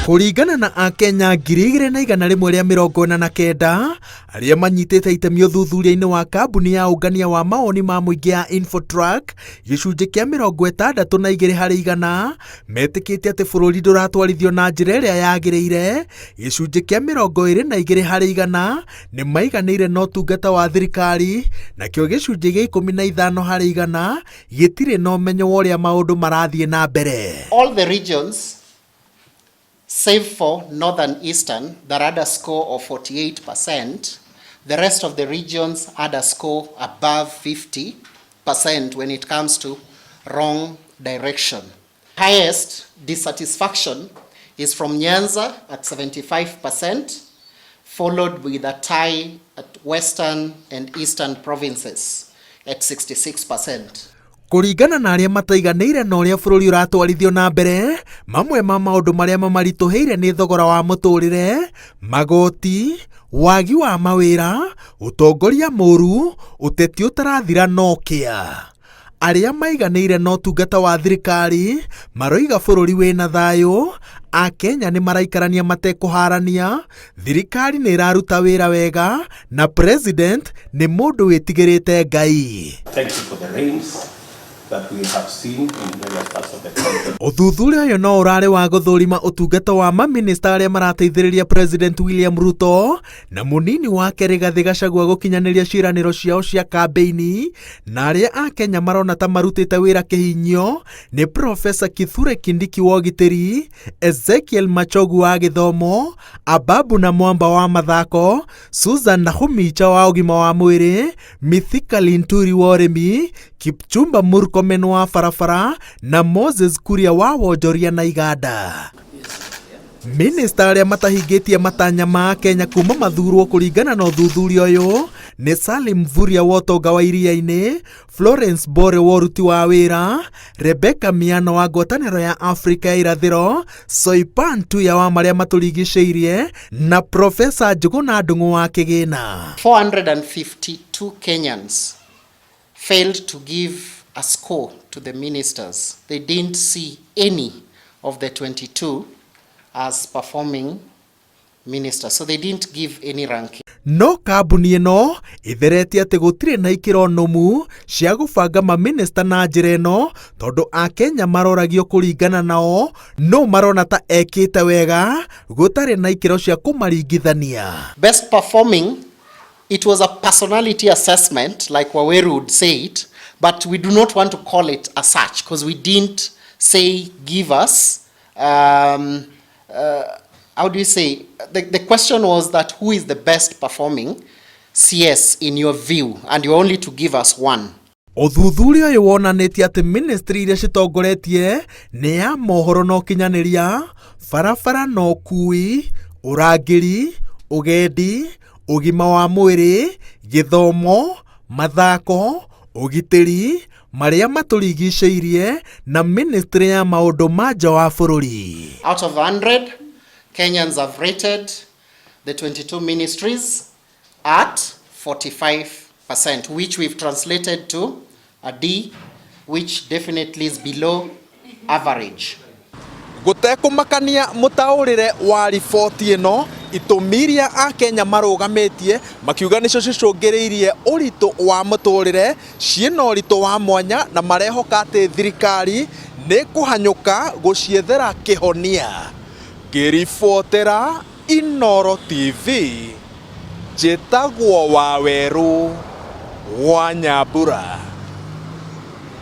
Kũringana na Akenya 2,149 arĩa manyitĩte itemi ũthuthuria-inĩ wa kambuni ya ũngania wa mawoni ma mũingĩ ya Infotrak, gĩcunjĩ kĩa 62% metĩkĩtie atĩ bũrũri ndũratwarithio na njĩra ĩrĩa yagĩrĩire. Gĩcunjĩ kĩa 22% nĩ maiganĩire na ũtungata wa thirikari, nakĩo gĩcunjĩ gĩa 15% gĩtirĩ na ũmenyo wa ũrĩa maũndũ marathiĩ na mbere. All the regions save for Northern Eastern that had a score of 48%, the rest of the regions had a score above 50% when it comes to wrong direction. Highest dissatisfaction is from Nyanza at 75%, followed with a tie at Western and Eastern provinces at 66%. Kũringana na arĩa mataiganĩire na ũrĩa bũrũri ũratwarithio na mbere, mamwe ma maũndũ marĩa mamaritũhĩire nĩ thogora wa mũtũrĩre, magoti, wagi wa mawĩra, ũtongoria mũru, ũteti ũtarathira na ũkĩa. Arĩa maiganĩire na ũtungata wa thirikari maroiga bũrũri wĩna thayũ, Akenya nĩ maraikarania matekũharania, thirikari nĩ ĩraruta wĩra wega, na president nĩ mũndũ wĩtigĩrĩte Ngai. Thank you for the rains that we have seen in various parts of the country. Ũthuthuria ũyũ no ũrarĩ wa gũthũrima ũtungata wa maminista arĩa marateithĩrĩria President William Ruto na mũnini wake Rigathi Gachagua gũkinyanĩria ciĩranĩro ciao cia kambeini, na arĩa Akenya marona ta marutĩte wĩra kĩhinyio nĩ Professor Kithure Kindiki wa ũgitĩri, Ezekiel Machogu wa gĩthomo, Ababu na Mwamba wa mathako, Susan Nakhumicha wa ũgima wa mwĩrĩ, Mithika Linturi wa ũrĩmi, Kipchumba Murkomen wa barabara na Moses Kuria wa wonjoria na iganda. Minista arĩa matahingĩtie matanya ma Kenya kuma mathurwo kũringana na ũthuthuria ũyũ nĩ Salim Mvurya wa ũtonga wa iria-inĩ, Florence Bore wa ũruti wa wĩra, Rebecca Miano wa ngwatanĩro ya Afrika ya irathĩro, Soipan Tuya wa marĩa matũrigicĩirie na Professor Njũgũna Ndung'u wa kĩgĩna. 452 Kenyans failed to give a score to the ministers. They didn't see any of the 22 as performing ministers, so they didn't give any ranking. No kambuni ĩno itheretie atĩ gũtirĩ na ikĩro nũmu cia gũbanga maminista na njĩra ĩno, tondũ Akenya maroragio kũringana nao, no marona ta ekĩte wega, gũtarĩ na ikĩro cia kũmaringithania. Best performing, it was a personality assessment, like Waweru would say it, but we do not want to call it as such because we didn't say give us, how do you say, the question was that who is the best performing CS in your view, and you're only to give us one. Ũthuthuria ũyũ wonanĩtie atĩ ministry iria citongoretie nĩ ya mohoro na ũkinyanĩria, barabara na ũkui, ũrangĩri, ũgendi, ũgima wa mwĩrĩ, gĩthomo, mathako, ũgitĩri, marĩa matũrigicĩirie na ministry ya maũndũ ma nja wa bũrũri. Out of 100, Kenyans have rated the 22 ministries at 45%, which we've translated to a D, which definitely is below average. Gũtekũmakania mũtaũrĩre wa riboti ĩno, itũmi iria Akenya marũgamĩtie makiuga nĩcio cicũngĩrĩirie ũritũ wa mũtũrĩre, ciĩna ũritũ wa mwanya na marehoka atĩ thirikari nĩ kũhanyũka gũciethera kĩhonia. Ngĩribotera Inooro TV, njĩtagwo Waweru wa Nyambura.